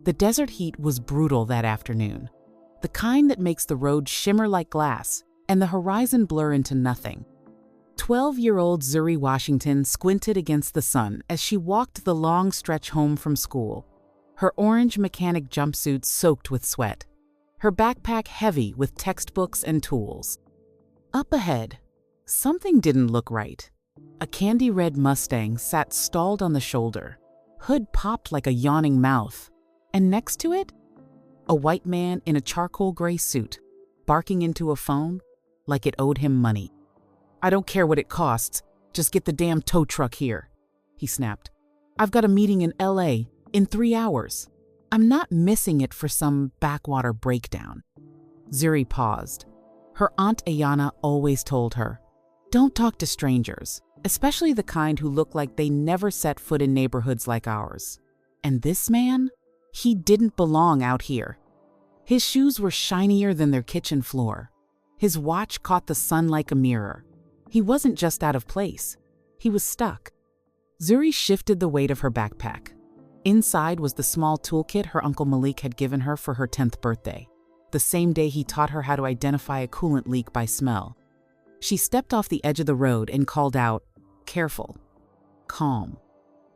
The desert heat was brutal that afternoon, the kind that makes the road shimmer like glass and the horizon blur into nothing. 12-year-old Zuri Washington squinted against the sun as she walked the long stretch home from school, her orange mechanic jumpsuit soaked with sweat, her backpack heavy with textbooks and tools. Up ahead, something didn't look right. A candy-red Mustang sat stalled on the shoulder, hood popped like a yawning mouth, and next to it, a white man in a charcoal gray suit, barking into a phone like it owed him money. "I don't care what it costs, just get the damn tow truck here," he snapped. "I've got a meeting in LA in 3 hours. I'm not missing it for some backwater breakdown." Zuri paused. Her Aunt Ayana always told her, "Don't talk to strangers, especially the kind who look like they never set foot in neighborhoods like ours." And this man? He didn't belong out here. His shoes were shinier than their kitchen floor. His watch caught the sun like a mirror. He wasn't just out of place. He was stuck. Zuri shifted the weight of her backpack. Inside was the small toolkit her Uncle Malik had given her for her 10th birthday, the same day he taught her how to identify a coolant leak by smell. She stepped off the edge of the road and called out, careful, calm.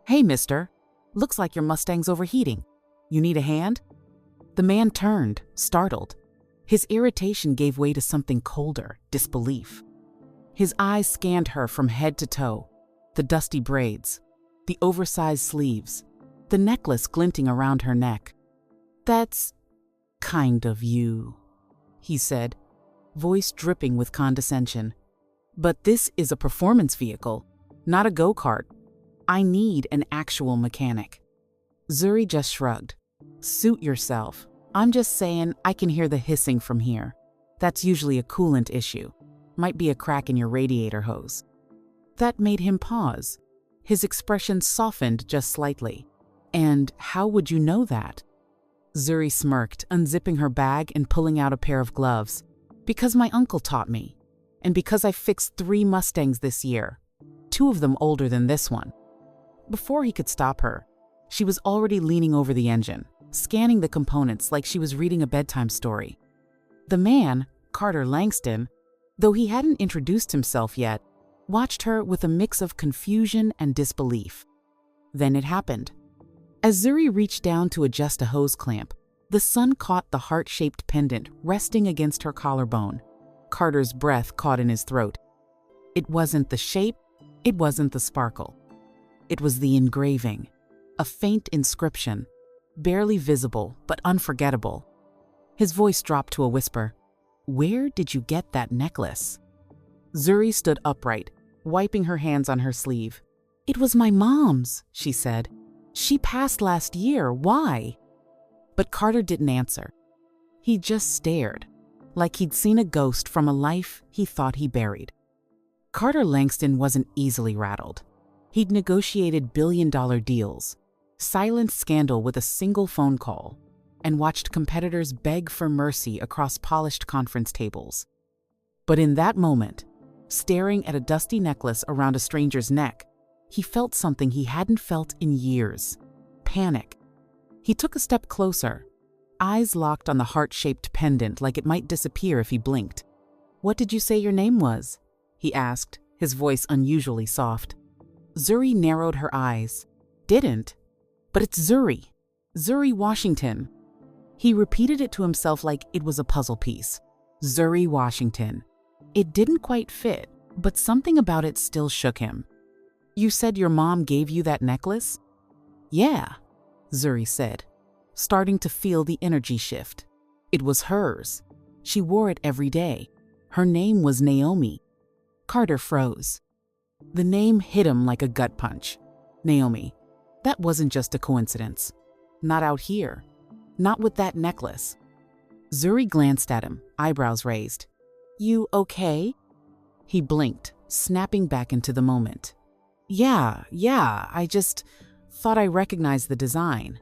"Hey, mister, looks like your Mustang's overheating. You need a hand?" The man turned, startled. His irritation gave way to something colder, disbelief. His eyes scanned her from head to toe, the dusty braids, the oversized sleeves, the necklace glinting around her neck. "That's kind of you," he said, voice dripping with condescension. "But this is a performance vehicle, not a go-kart. I need an actual mechanic." Zuri just shrugged. "Suit yourself. I'm just saying I can hear the hissing from here. That's usually a coolant issue. Might be a crack in your radiator hose." That made him pause. His expression softened just slightly. "And how would you know that?" Zuri smirked, unzipping her bag and pulling out a pair of gloves. "Because my uncle taught me. And because I fixed 3 Mustangs this year, 2 of them older than this one." Before he could stop her, she was already leaning over the engine, scanning the components like she was reading a bedtime story. The man, Carter Langston, though he hadn't introduced himself yet, watched her with a mix of confusion and disbelief. Then it happened. As Zuri reached down to adjust a hose clamp, the sun caught the heart-shaped pendant resting against her collarbone. Carter's breath caught in his throat. It wasn't the shape, it wasn't the sparkle. It was the engraving, a faint inscription, barely visible but unforgettable. His voice dropped to a whisper. "Where did you get that necklace?" Zuri stood upright, wiping her hands on her sleeve. "It was my mom's," she said. "She passed last year. Why?" But Carter didn't answer. He just stared, like he'd seen a ghost from a life he thought he buried. Carter Langston wasn't easily rattled. He'd negotiated billion-dollar deals, silenced scandal with a single phone call, and watched competitors beg for mercy across polished conference tables. But in that moment, staring at a dusty necklace around a stranger's neck, he felt something he hadn't felt in years: panic. He took a step closer, eyes locked on the heart-shaped pendant like it might disappear if he blinked. "What did you say your name was?" he asked, his voice unusually soft. Zuri narrowed her eyes. "Didn't? But it's Zuri. Zuri Washington." He repeated it to himself like it was a puzzle piece. Zuri Washington. It didn't quite fit, but something about it still shook him. "You said your mom gave you that necklace?" "Yeah," Zuri said, starting to feel the energy shift. It was hers. She wore it every day. Her name was Naomi. Carter froze. The name hit him like a gut punch. Naomi. That wasn't just a coincidence. Not out here. Not with that necklace. Zuri glanced at him, eyebrows raised. "You okay?" He blinked, snapping back into the moment. Yeah, I just thought I recognized the design.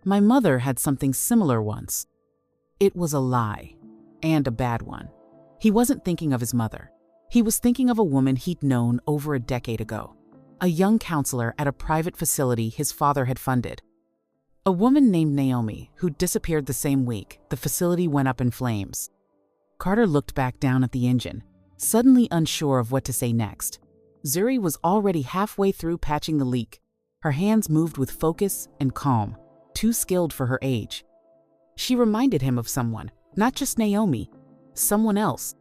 My mother had something similar once." It was a lie, and a bad one. He wasn't thinking of his mother. He was thinking of a woman he'd known over a decade ago, a young counselor at a private facility his father had funded. A woman named Naomi, who disappeared the same week. The facility went up in flames. Carter looked back down at the engine, suddenly unsure of what to say next. Zuri was already halfway through patching the leak. Her hands moved with focus and calm, too skilled for her age. She reminded him of someone, not just Naomi, someone else.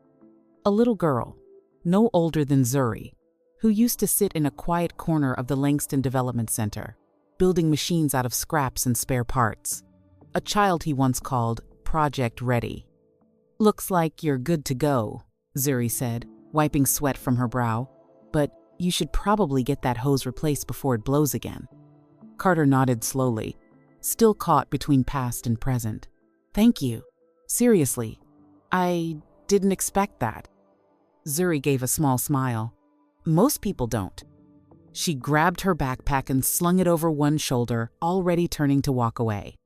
A little girl, no older than Zuri, who used to sit in a quiet corner of the Langston Development Center, building machines out of scraps and spare parts. A child he once called Project Ready. "Looks like you're good to go," Zuri said, wiping sweat from her brow. "But you should probably get that hose replaced before it blows again." Carter nodded slowly, still caught between past and present. "Thank you. Seriously, I didn't expect that." Zuri gave a small smile. "Most people don't." She grabbed her backpack and slung it over one shoulder, already turning to walk away.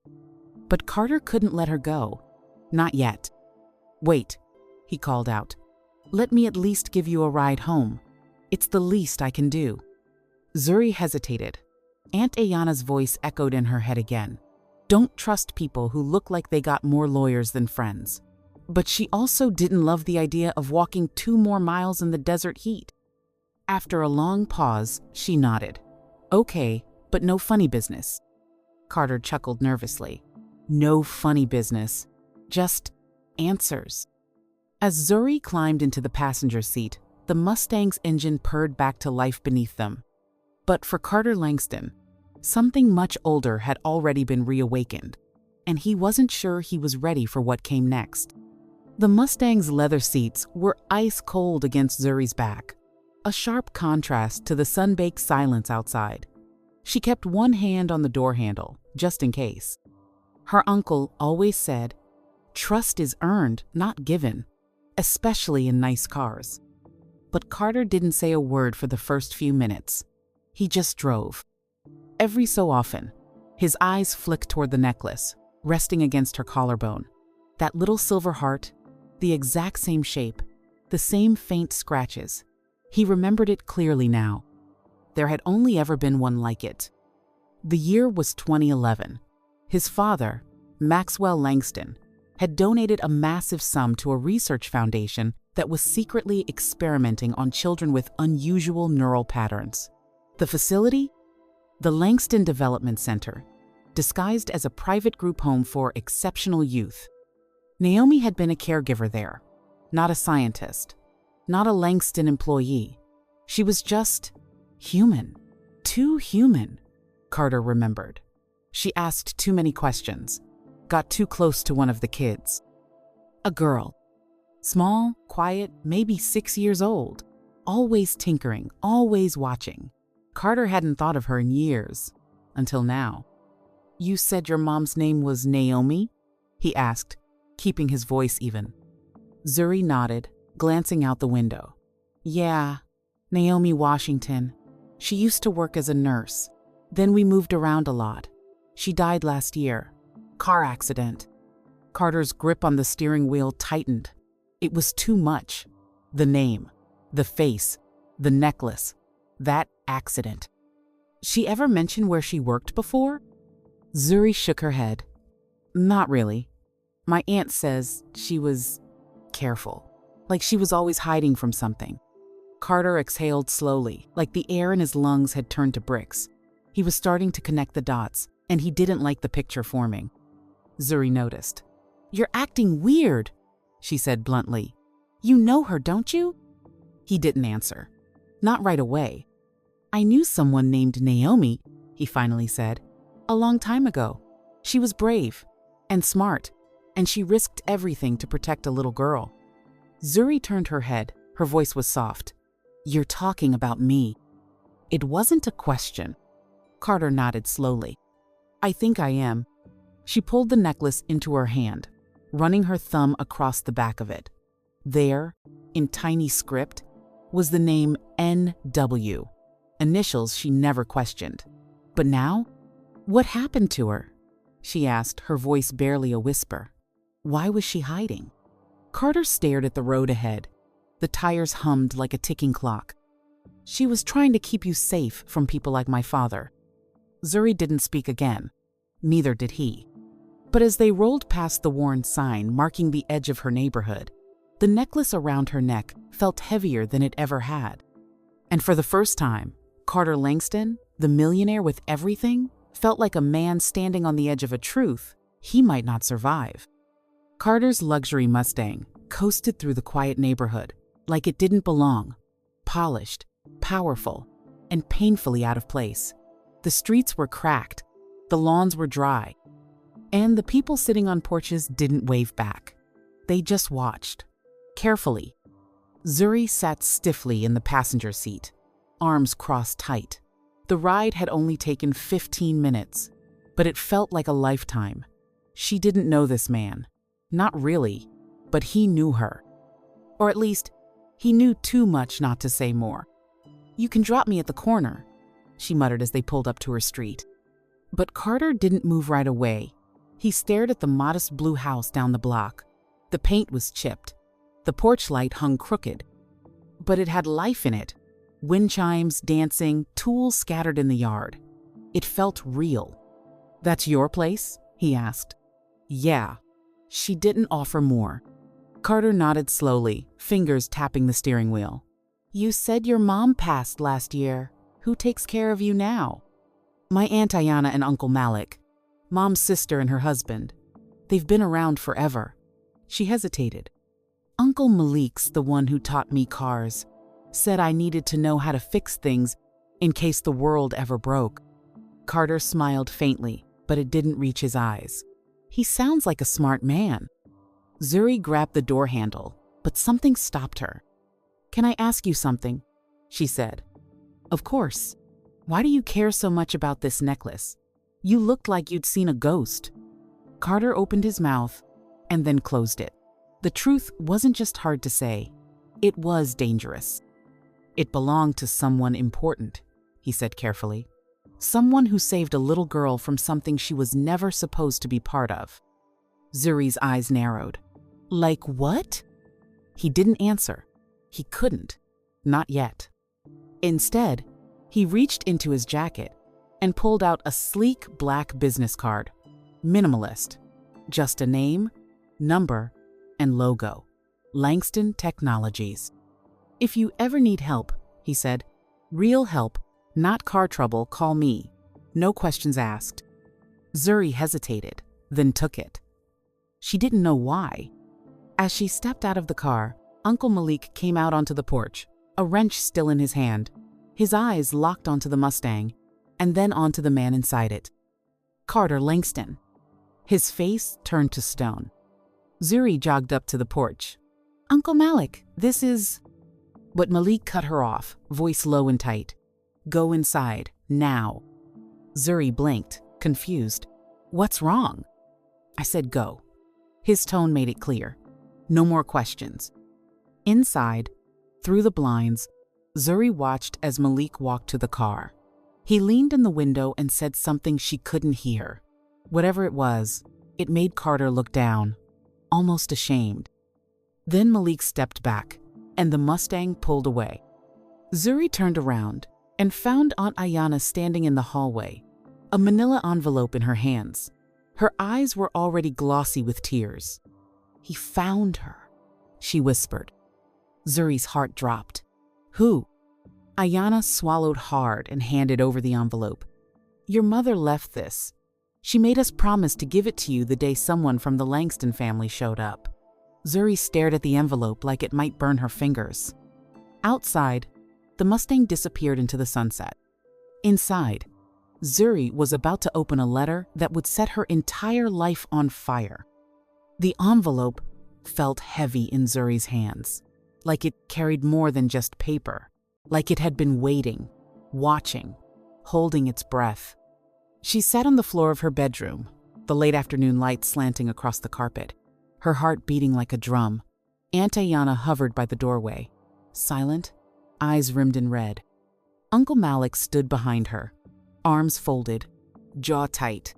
But Carter couldn't let her go. Not yet. "Wait," he called out. "Let me at least give you a ride home. It's the least I can do." Zuri hesitated. Aunt Ayana's voice echoed in her head again. Don't trust people who look like they got more lawyers than friends. But she also didn't love the idea of walking 2 more miles in the desert heat. After a long pause, she nodded. "Okay, but no funny business." Carter chuckled nervously. No funny business, just answers. As Zuri climbed into the passenger seat, the Mustang's engine purred back to life beneath them. But for Carter Langston, something much older had already been reawakened, and he wasn't sure he was ready for what came next. The Mustang's leather seats were ice cold against Zuri's back, a sharp contrast to the sun-baked silence outside. She kept one hand on the door handle, just in case. Her uncle always said, "Trust is earned, not given, especially in nice cars." But Carter didn't say a word for the first few minutes. He just drove. Every so often, his eyes flicked toward the necklace, resting against her collarbone. That little silver heart, the exact same shape, the same faint scratches. He remembered it clearly now. There had only ever been one like it. The year was 2011. His father, Maxwell Langston, had donated a massive sum to a research foundation that was secretly experimenting on children with unusual neural patterns. The facility? The Langston Development Center, disguised as a private group home for exceptional youth. Naomi had been a caregiver there, not a scientist, not a Langston employee. She was just human. Too human, Carter remembered. She asked too many questions, got too close to one of the kids. A girl. Small, quiet, maybe 6 years old. Always tinkering, always watching. Carter hadn't thought of her in years, until now. "You said your mom's name was Naomi?" he asked, keeping his voice even. Zuri nodded, glancing out the window. "Yeah, Naomi Washington. She used to work as a nurse. Then we moved around a lot. She died last year. Car accident." Carter's grip on the steering wheel tightened. It was too much. The name, the face, the necklace, that accident. She ever mentioned where she worked before? Zuri shook her head. "Not really. My aunt says she was careful, like she was always hiding from something." Carter exhaled slowly, like the air in his lungs had turned to bricks. He was starting to connect the dots, and he didn't like the picture forming. Zuri noticed. "You're acting weird," she said bluntly. "You know her, don't you?" He didn't answer. Not right away. "I knew someone named Naomi," he finally said, "a long time ago. She was brave and smart, and she risked everything to protect a little girl." Zuri turned her head. Her voice was soft. "You're talking about me." It wasn't a question. Carter nodded slowly. "I think I am." She pulled the necklace into her hand, running her thumb across the back of it. There, in tiny script, was the name N.W., initials she never questioned. But now, what happened to her? She asked, her voice barely a whisper. Why was she hiding? Carter stared at the road ahead. The tires hummed like a ticking clock. "She was trying to keep you safe from people like my father." Zuri didn't speak again. Neither did he. But as they rolled past the worn sign marking the edge of her neighborhood, the necklace around her neck felt heavier than it ever had. And for the first time, Carter Langston, the millionaire with everything, felt like a man standing on the edge of a truth he might not survive. Carter's luxury Mustang coasted through the quiet neighborhood like it didn't belong, polished, powerful, and painfully out of place. The streets were cracked, the lawns were dry, and the people sitting on porches didn't wave back. They just watched, carefully. Zuri sat stiffly in the passenger seat, arms crossed tight. The ride had only taken 15 minutes, but it felt like a lifetime. She didn't know this man. Not really, but he knew her. Or at least, he knew too much not to say more. "You can drop me at the corner," she muttered as they pulled up to her street. But Carter didn't move right away. He stared at the modest blue house down the block. The paint was chipped. The porch light hung crooked. But it had life in it. Wind chimes, dancing, tools scattered in the yard. It felt real. "That's your place?" he asked. "Yeah." She didn't offer more. Carter nodded slowly, fingers tapping the steering wheel. "You said your mom passed last year. Who takes care of you now?" "My Aunt Ayanna and Uncle Malik. Mom's sister and her husband. They've been around forever." She hesitated. "Uncle Malik's the one who taught me cars. Said I needed to know how to fix things in case the world ever broke." Carter smiled faintly, but it didn't reach his eyes. "He sounds like a smart man." Zuri grabbed the door handle, but something stopped her. "Can I ask you something?" she said. "Of course. Why do you care so much about this necklace? You looked like you'd seen a ghost." Carter opened his mouth and then closed it. The truth wasn't just hard to say. It was dangerous. "It belonged to someone important," he said carefully. "Someone who saved a little girl from something she was never supposed to be part of." Zuri's eyes narrowed. "Like what?" He didn't answer. He couldn't. Not yet. Instead, he reached into his jacket and pulled out a sleek black business card. Minimalist. Just a name, number, and logo. Langston Technologies. "If you ever need help," he said, "real help, not car trouble, call me. No questions asked." Zuri hesitated, then took it. She didn't know why. As she stepped out of the car, Uncle Malik came out onto the porch, a wrench still in his hand. His eyes locked onto the Mustang, and then onto the man inside it. Carter Langston. His face turned to stone. Zuri jogged up to the porch. "Uncle Malik, this is..." But Malik cut her off, voice low and tight. "Go inside, now." Zuri blinked, confused. "What's wrong?" "I said go." His tone made it clear. No more questions. Inside, through the blinds, Zuri watched as Malik walked to the car. He leaned in the window and said something she couldn't hear. Whatever it was, it made Carter look down, almost ashamed. Then Malik stepped back, and the Mustang pulled away. Zuri turned around and found Aunt Ayanna standing in the hallway, a manila envelope in her hands. Her eyes were already glossy with tears. "He found her," she whispered. Zuri's heart dropped. "Who?" Ayanna swallowed hard and handed over the envelope. "Your mother left this. She made us promise to give it to you the day someone from the Langston family showed up." Zuri stared at the envelope like it might burn her fingers. Outside, the Mustang disappeared into the sunset. Inside, Zuri was about to open a letter that would set her entire life on fire. The envelope felt heavy in Zuri's hands, like it carried more than just paper, like it had been waiting, watching, holding its breath. She sat on the floor of her bedroom, the late afternoon light slanting across the carpet, her heart beating like a drum. Aunt Ayanna hovered by the doorway, silent, eyes rimmed in red. Uncle Malik stood behind her, arms folded, jaw tight.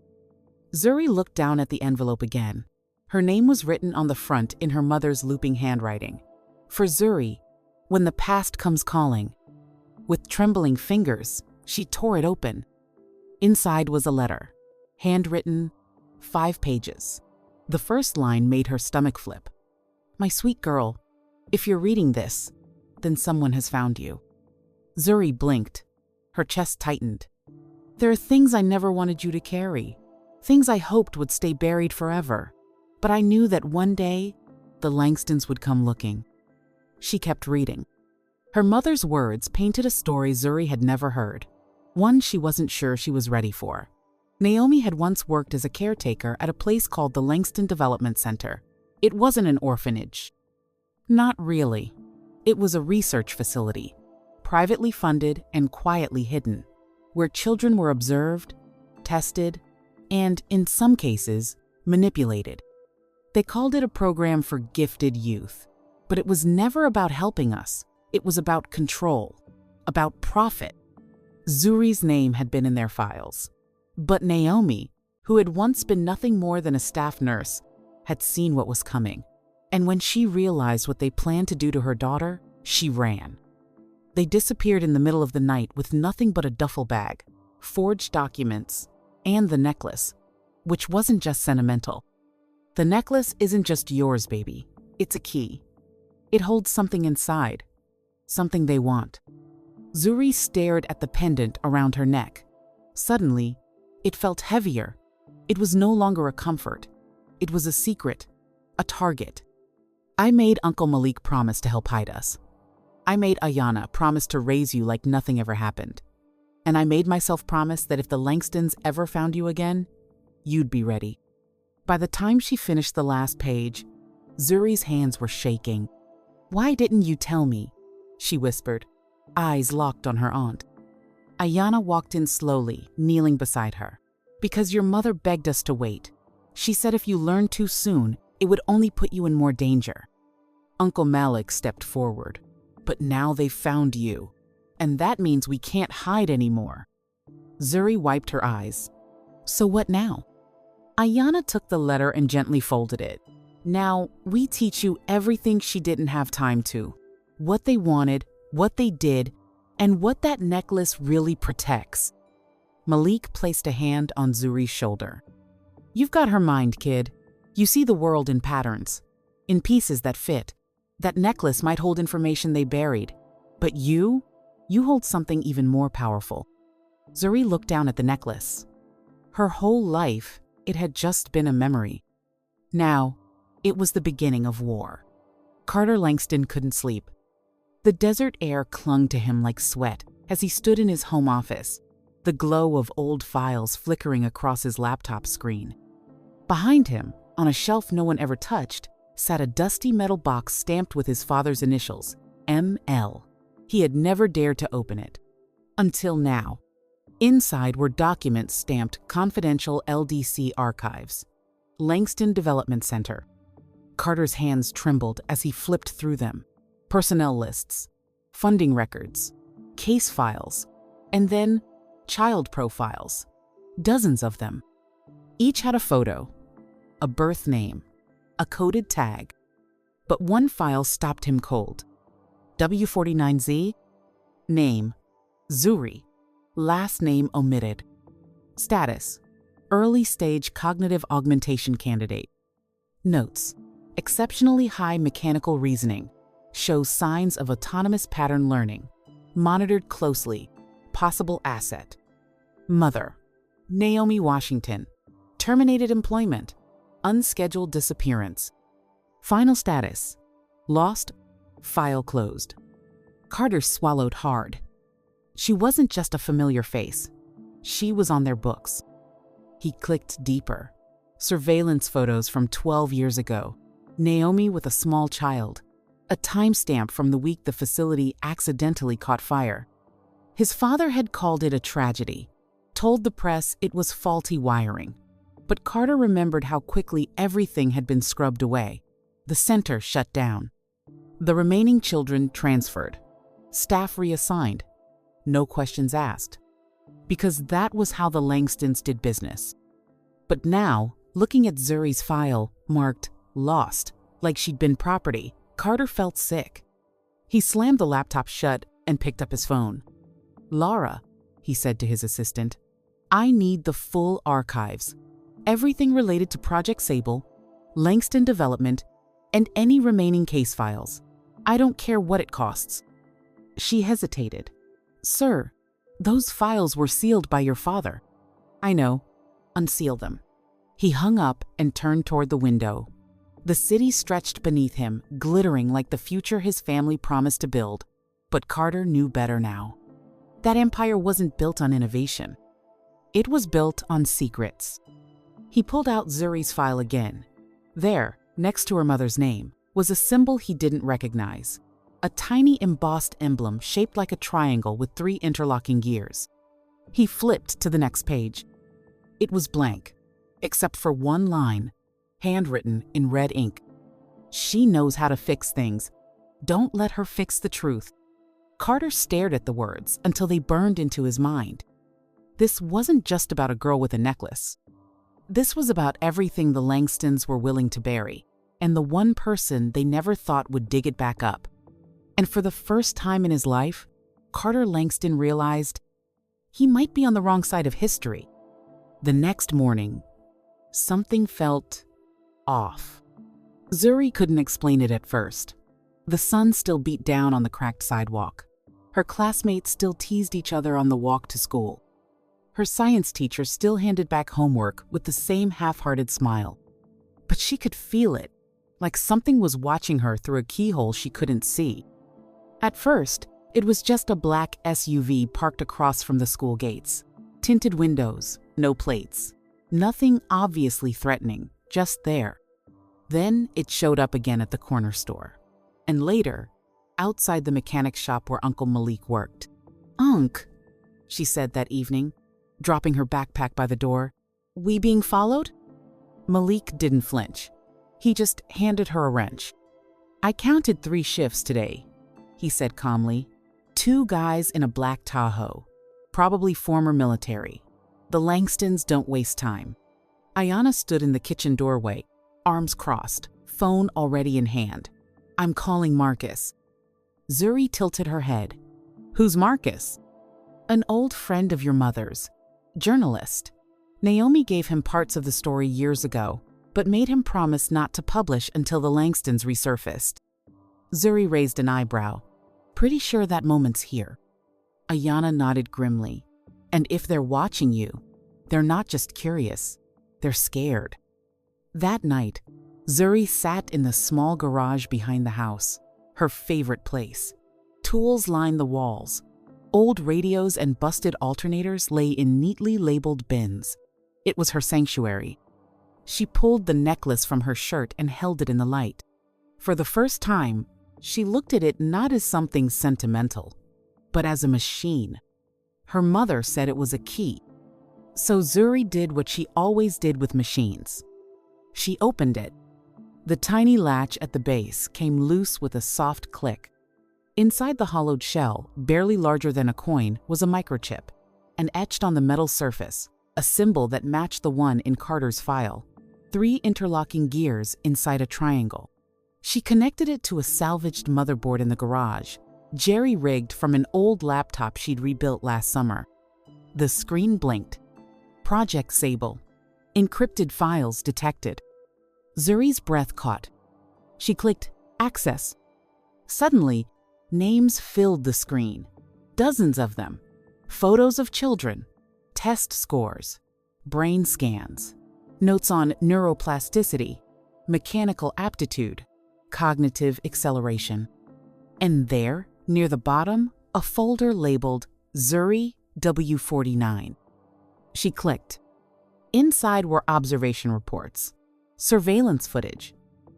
Zuri looked down at the envelope again. Her name was written on the front in her mother's looping handwriting. For Zuri, when the past comes calling. With trembling fingers, she tore it open. Inside was a letter, Handwritten, 5 pages. The first line made her stomach flip. "My sweet girl, if you're reading this, then someone has found you." Zuri blinked. Her chest tightened. "There are things I never wanted you to carry, things I hoped would stay buried forever. But I knew that one day, the Langstons would come looking." She kept reading. Her mother's words painted a story Zuri had never heard, one she wasn't sure she was ready for. Naomi had once worked as a caretaker at a place called the Langston Development Center. It wasn't an orphanage. Not really. It was a research facility, privately funded and quietly hidden, where children were observed, tested, and, in some cases, manipulated. They called it a program for gifted youth, but it was never about helping us. It was about control, about profit. Zuri's name had been in their files. But Naomi, who had once been nothing more than a staff nurse, had seen what was coming. And when she realized what they planned to do to her daughter, she ran. They disappeared in the middle of the night with nothing but a duffel bag, forged documents, and the necklace, which wasn't just sentimental. The necklace isn't just yours, baby. It's a key. It holds something inside, something they want. Zuri stared at the pendant around her neck. Suddenly, it felt heavier. It was no longer a comfort. It was a secret, a target. "I made Uncle Malik promise to help hide us. I made Ayana promise to raise you like nothing ever happened. And I made myself promise that if the Langstons ever found you again, you'd be ready." By the time she finished the last page, Zuri's hands were shaking. "Why didn't you tell me?" she whispered, eyes locked on her aunt. Ayana walked in slowly, kneeling beside her. "Because your mother begged us to wait. She said if you learned too soon, it would only put you in more danger." Uncle Malik stepped forward. "But now they've found you, and that means we can't hide anymore." Zuri wiped her eyes. "So what now?" Ayana took the letter and gently folded it. "Now, we teach you everything she didn't have time to. What they wanted, what they did, and what that necklace really protects." Malik placed a hand on Zuri's shoulder. "You've got her mind, kid. You see the world in patterns, in pieces that fit. That necklace might hold information they buried. But you hold something even more powerful." Zuri looked down at the necklace. Her whole life, it had just been a memory. Now, it was the beginning of war. Carter Langston couldn't sleep. The desert air clung to him like sweat as he stood in his home office, the glow of old files flickering across his laptop screen. Behind him, on a shelf no one ever touched, sat a dusty metal box stamped with his father's initials, ML. He had never dared to open it. Until now. Inside were documents stamped Confidential LDC Archives, Langston Development Center. Carter's hands trembled as he flipped through them. Personnel lists, funding records, case files, and then child profiles. Dozens of them. Each had a photo, a birth name, a coded tag. But one file stopped him cold. W49Z, name, Zuri, last name omitted. Status, early stage cognitive augmentation candidate. Notes, exceptionally high mechanical reasoning, shows signs of autonomous pattern learning, monitored closely, possible asset. Mother, Naomi Washington, terminated employment, unscheduled disappearance. Final status, lost, file closed. Carter swallowed hard. She wasn't just a familiar face. She was on their books. He clicked deeper. Surveillance photos from 12 years ago. Naomi with a small child. A timestamp from the week the facility accidentally caught fire. His father had called it a tragedy, told the press it was faulty wiring. But Carter remembered how quickly everything had been scrubbed away. The center shut down. The remaining children transferred. Staff reassigned. No questions asked. Because that was how the Langstons did business. But now, looking at Zuri's file, marked lost, like she'd been property, Carter felt sick. He slammed the laptop shut and picked up his phone. "Laura," he said to his assistant, I need the full archives. Everything related to Project Sable, Langston development, and any remaining case files. I don't care what it costs." She hesitated. "Sir, those files were sealed by your father." "I know. Unseal them." He hung up and turned toward the window. The city stretched beneath him, glittering like the future his family promised to build. But Carter knew better now. That empire wasn't built on innovation. It was built on secrets. He pulled out Zuri's file again. There, next to her mother's name, was a symbol he didn't recognize. A tiny embossed emblem shaped like a triangle with 3 interlocking gears. He flipped to the next page. It was blank, except for one line, handwritten in red ink. "She knows how to fix things. Don't let her fix the truth." Carter stared at the words until they burned into his mind. This wasn't just about a girl with a necklace. This was about everything the Langstons were willing to bury, and the one person they never thought would dig it back up. And for the first time in his life, Carter Langston realized he might be on the wrong side of history. The next morning, something felt off. Zuri couldn't explain it at first. The sun still beat down on the cracked sidewalk. Her classmates still teased each other on the walk to school. Her science teacher still handed back homework with the same half-hearted smile. But she could feel it, like something was watching her through a keyhole she couldn't see. At first, it was just a black SUV parked across from the school gates. Tinted windows, no plates. Nothing obviously threatening, just there. Then it showed up again at the corner store. And later, outside the mechanic shop where Uncle Malik worked. "Unc," she said that evening, dropping her backpack by the door. "We being followed?" Malik didn't flinch. He just handed her a wrench. "I counted 3 shifts today," he said calmly. 2 guys in a black Tahoe, probably former military. The Langstons don't waste time. Ayanna stood in the kitchen doorway, arms crossed, phone already in hand. "I'm calling Marcus." Zuri tilted her head. "Who's Marcus?" "An old friend of your mother's. Journalist. Naomi gave him parts of the story years ago, but made him promise not to publish until the Langstons resurfaced." Zuri raised an eyebrow. "Pretty sure that moment's here." Ayanna nodded grimly. "And if they're watching you, they're not just curious, they're scared." That night, Zuri sat in the small garage behind the house, her favorite place. Tools lined the walls. Old radios and busted alternators lay in neatly labeled bins. It was her sanctuary. She pulled the necklace from her shirt and held it in the light. For the first time, she looked at it not as something sentimental, but as a machine. Her mother said it was a key. So Zuri did what she always did with machines. She opened it. The tiny latch at the base came loose with a soft click. Inside the hollowed shell, barely larger than a coin, was a microchip, and etched on the metal surface, a symbol that matched the one in Carter's file. 3 interlocking gears inside a triangle. She connected it to a salvaged motherboard in the garage, jerry-rigged from an old laptop she'd rebuilt last summer. The screen blinked. Project Sable. Encrypted files detected. Zuri's breath caught. She clicked Access. Suddenly, names filled the screen. Dozens of them. Photos of children. Test scores. Brain scans. Notes on neuroplasticity. Mechanical aptitude. Cognitive acceleration. And there, near the bottom, a folder labeled Zuri W49. She clicked. Inside were observation reports, surveillance footage,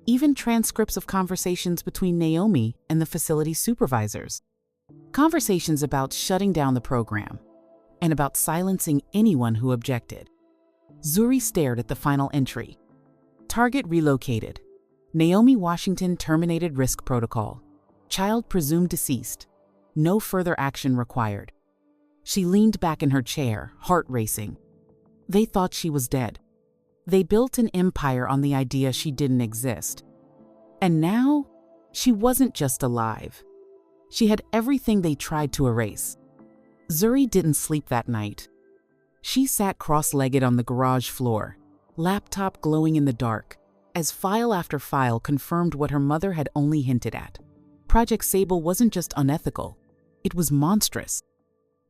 even transcripts of conversations between Naomi and the facility supervisors. Conversations about shutting down the program and about silencing anyone who objected. Zuri stared at the final entry. Target relocated. Naomi Washington terminated risk protocol. Child presumed deceased. No further action required. She leaned back in her chair, heart racing. They thought she was dead. They built an empire on the idea she didn't exist. And now, she wasn't just alive. She had everything they tried to erase. Zuri didn't sleep that night. She sat cross-legged on the garage floor, laptop glowing in the dark, as file after file confirmed what her mother had only hinted at. Project Sable wasn't just unethical, it was monstrous.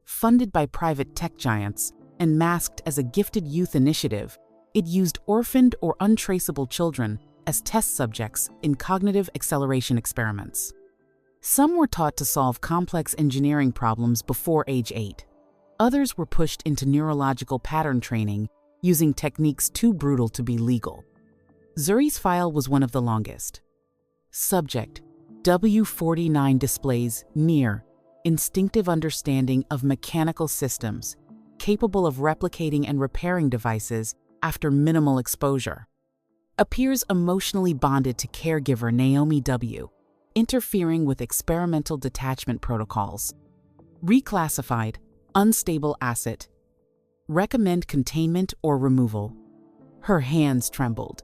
Funded by private tech giants and masked as a gifted youth initiative, it used orphaned or untraceable children as test subjects in cognitive acceleration experiments. Some were taught to solve complex engineering problems before age 8. Others were pushed into neurological pattern training using techniques too brutal to be legal. Zuri's file was one of the longest. Subject: W49 displays near instinctive understanding of mechanical systems, capable of replicating and repairing devices after minimal exposure. Appears emotionally bonded to caregiver Naomi W., interfering with experimental detachment protocols. Reclassified, unstable asset. Recommend containment or removal. Her hands trembled.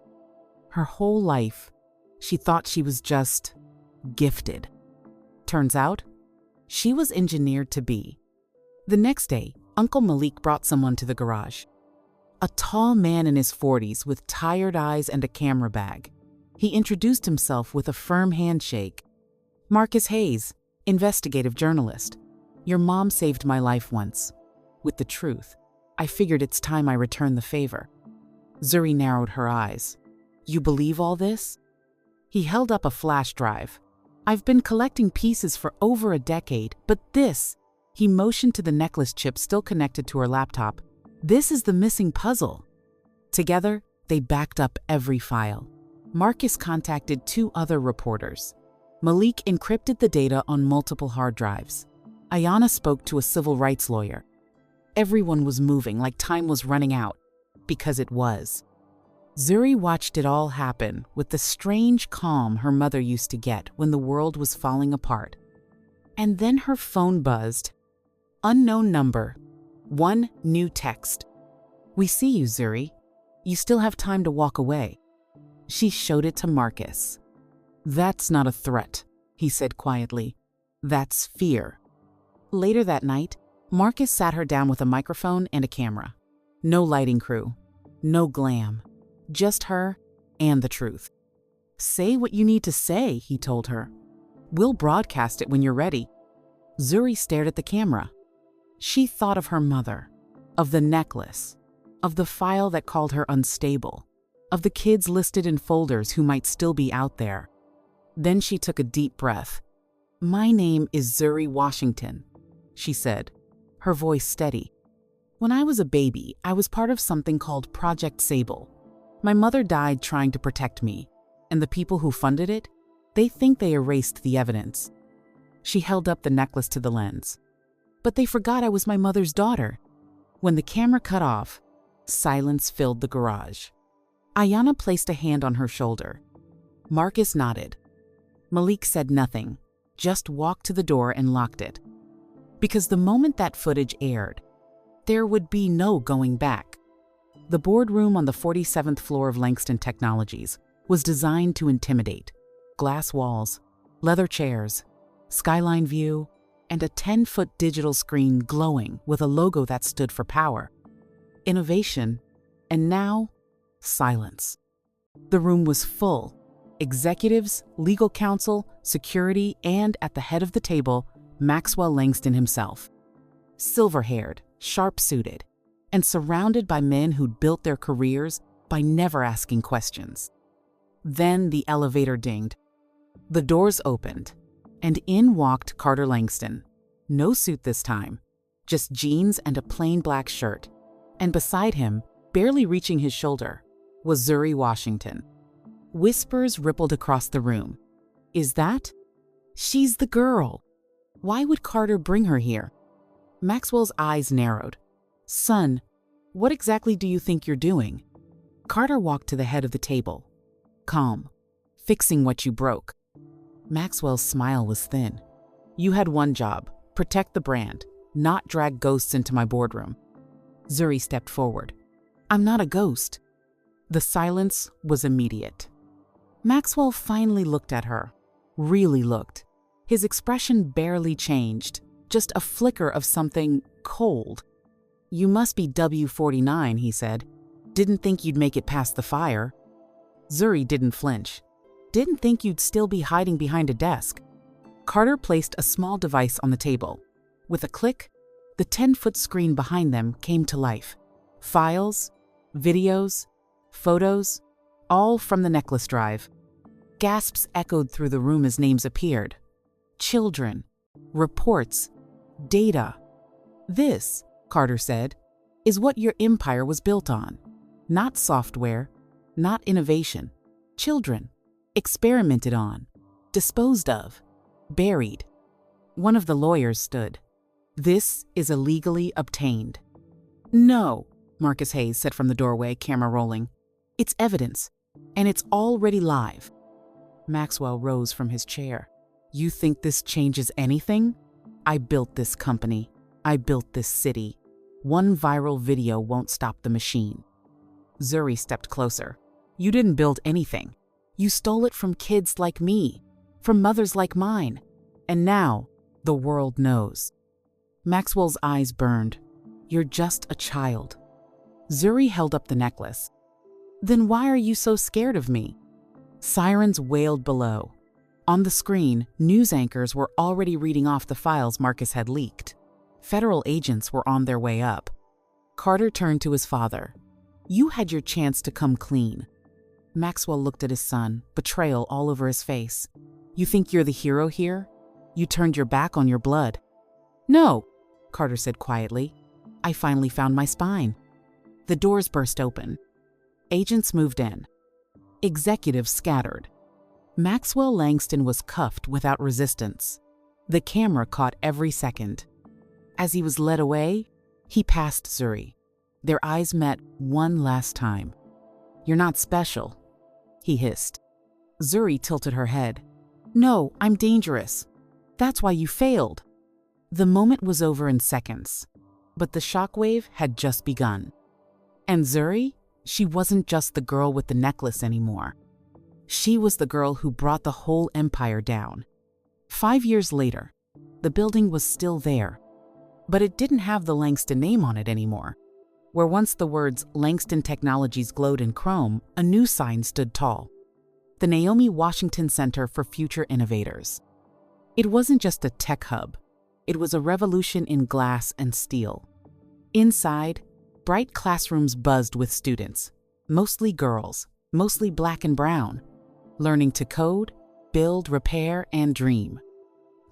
Her whole life, she thought she was just gifted. Turns out, she was engineered to be. The next day, Uncle Malik brought someone to the garage. A tall man in his 40s with tired eyes and a camera bag. He introduced himself with a firm handshake. Marcus Hayes, investigative journalist. Your mom saved my life once. With the truth, I figured it's time I return the favor. Zuri narrowed her eyes. You believe all this? He held up a flash drive. I've been collecting pieces for over a decade, but this, he motioned to the necklace chip still connected to her laptop. This is the missing puzzle. Together, they backed up every file. Marcus contacted 2 other reporters. Malik encrypted the data on multiple hard drives. Ayanna spoke to a civil rights lawyer. Everyone was moving like time was running out, because it was. Zuri watched it all happen with the strange calm her mother used to get when the world was falling apart. And then her phone buzzed. Unknown number. 1 new text. We see you, Zuri. You still have time to walk away. She showed it to Marcus. That's not a threat, he said quietly. That's fear. Later that night, Marcus sat her down with a microphone and a camera. No lighting crew. No glam. Just her and the truth. Say what you need to say, he told her. We'll broadcast it when you're ready. Zuri stared at the camera. She thought of her mother, of the necklace, of the file that called her unstable, of the kids listed in folders who might still be out there. Then she took a deep breath. My name is Zuri Washington, she said, her voice steady. When I was a baby, I was part of something called Project Sable. My mother died trying to protect me, and the people who funded it, they think they erased the evidence. She held up the necklace to the lens. But they forgot I was my mother's daughter. When the camera cut off, silence filled the garage. Ayanna placed a hand on her shoulder. Marcus nodded. Malik said nothing, just walked to the door and locked it. Because the moment that footage aired, there would be no going back. The boardroom on the 47th floor of Langston Technologies was designed to intimidate. Glass walls, leather chairs, skyline view, and a 10-foot digital screen glowing with a logo that stood for power, innovation, and now, silence. The room was full. Executives, legal counsel, security, and at the head of the table, Maxwell Langston himself. Silver-haired, sharp-suited, and surrounded by men who'd built their careers by never asking questions. Then the elevator dinged. The doors opened, and in walked Carter Langston. No suit this time, just jeans and a plain black shirt. And beside him, barely reaching his shoulder, was Zuri Washington. Whispers rippled across the room. Is that? She's the girl. Why would Carter bring her here? Maxwell's eyes narrowed. Son, what exactly do you think you're doing? Carter walked to the head of the table. Calm. Fixing what you broke. Maxwell's smile was thin. You had one job. Protect the brand, not drag ghosts into my boardroom. Zuri stepped forward. I'm not a ghost. The silence was immediate. Maxwell finally looked at her. Really looked. His expression barely changed, just a flicker of something cold. "You must be W49, he said. "Didn't think you'd make it past the fire." Zuri didn't flinch. "Didn't think you'd still be hiding behind a desk." Carter placed a small device on the table. With a click, the 10-foot screen behind them came to life. Files, videos, photos, all from the necklace drive. Gasps echoed through the room as names appeared. Children, reports, data. "This," Carter said, "is what your empire was built on. Not software, not innovation. Children, experimented on, disposed of, buried." One of the lawyers stood. "This is illegally obtained." "No," Marcus Hayes said from the doorway, camera rolling. "It's evidence, and it's already live." Maxwell rose from his chair. "You think this changes anything? I built this company. I built this city. One viral video won't stop the machine." Zuri stepped closer. "You didn't build anything. You stole it from kids like me, from mothers like mine. And now, the world knows." Maxwell's eyes burned. "You're just a child." Zuri held up the necklace. "Then why are you so scared of me?" Sirens wailed below. On the screen, news anchors were already reading off the files Marcus had leaked. Federal agents were on their way up. Carter turned to his father. "You had your chance to come clean." Maxwell looked at his son, betrayal all over his face. "You think you're the hero here? You turned your back on your blood." "No," Carter said quietly. "I finally found my spine." The doors burst open. Agents moved in. Executives scattered. Maxwell Langston was cuffed without resistance. The camera caught every second. As he was led away, he passed Zuri. Their eyes met one last time. "You're not special," he hissed. Zuri tilted her head. "No, I'm dangerous. That's why you failed." The moment was over in seconds, but the shockwave had just begun. And Zuri, she wasn't just the girl with the necklace anymore. She was the girl who brought the whole empire down. 5 years later, the building was still there, but it didn't have the Langston name on it anymore. Where once the words Langston Technologies glowed in chrome, a new sign stood tall: the Naomi Washington Center for Future Innovators. It wasn't just a tech hub. It was a revolution in glass and steel. Inside, bright classrooms buzzed with students, mostly girls, mostly black and brown, learning to code, build, repair, and dream.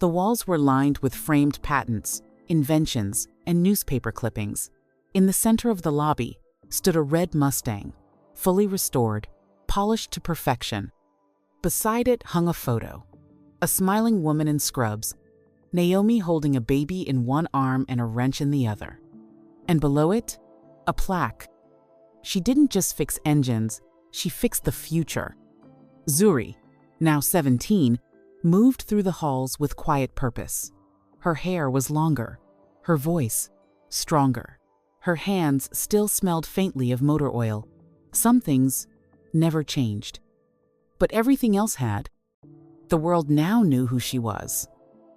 The walls were lined with framed patents, inventions, and newspaper clippings. In the center of the lobby stood a red Mustang, fully restored, polished to perfection. Beside it hung a photo: a smiling woman in scrubs, Naomi holding a baby in one arm and a wrench in the other. And below it, a plaque. She didn't just fix engines, she fixed the future. Zuri, now 17, moved through the halls with quiet purpose. Her hair was longer, her voice stronger. Her hands still smelled faintly of motor oil. Some things never changed. But everything else had. The world now knew who she was,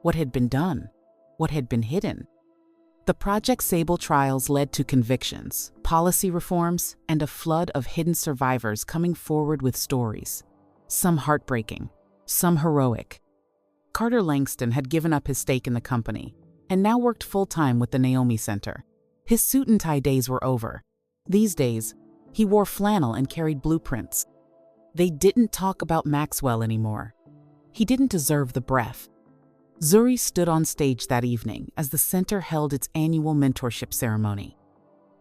what had been done, what had been hidden. The Project Sable trials led to convictions, policy reforms, and a flood of hidden survivors coming forward with stories. Some heartbreaking, some heroic. Carter Langston had given up his stake in the company and now worked full-time with the Naomi Center. His suit and tie days were over. These days, he wore flannel and carried blueprints. They didn't talk about Maxwell anymore. He didn't deserve the breath. Zuri stood on stage that evening as the center held its annual mentorship ceremony.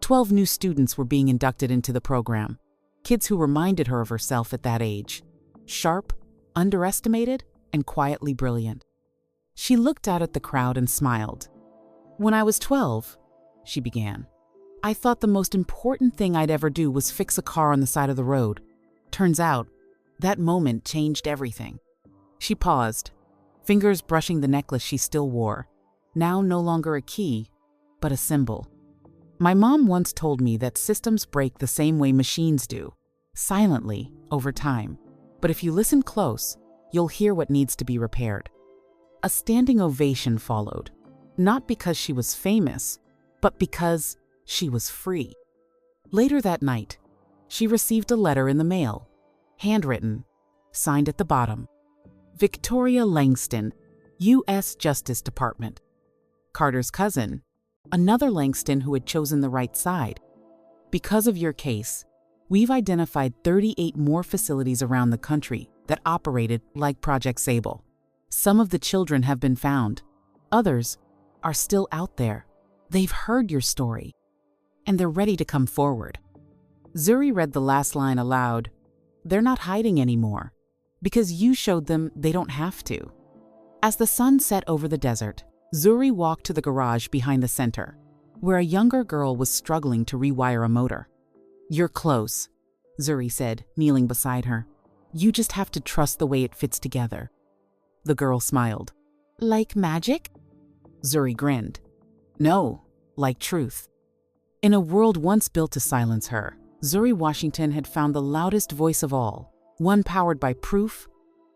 12 new students were being inducted into the program, kids who reminded her of herself at that age. Sharp, underestimated, and quietly brilliant. She looked out at the crowd and smiled. "When I was 12, she began, "I thought the most important thing I'd ever do was fix a car on the side of the road. Turns out, that moment changed everything." She paused, fingers brushing the necklace she still wore, now no longer a key, but a symbol. "My mom once told me that systems break the same way machines do, silently, over time. But if you listen close, you'll hear what needs to be repaired." A standing ovation followed, not because she was famous, but because She was free. Later that night, she received a letter in the mail, handwritten, signed at the bottom, Victoria Langston, U.S. Justice Department. Carter's cousin, another Langston who had chosen the right side. Because of your case, we've identified 38 more facilities around the country that operated like Project Sable. Some of the children have been found. Others are still out there. They've heard your story, and they're ready to come forward. Zuri read the last line aloud. They're not hiding anymore, because you showed them they don't have to. As the sun set over the desert, Zuri walked to the garage behind the center, where a younger girl was struggling to rewire a motor. You're close, Zuri said, kneeling beside her. You just have to trust the way it fits together. The girl smiled. Like magic? Zuri grinned. No, like truth. In a world once built to silence her, Zuri Washington had found the loudest voice of all, one powered by proof,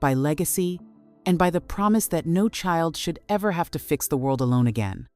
by legacy, and by the promise that no child should ever have to fix the world alone again.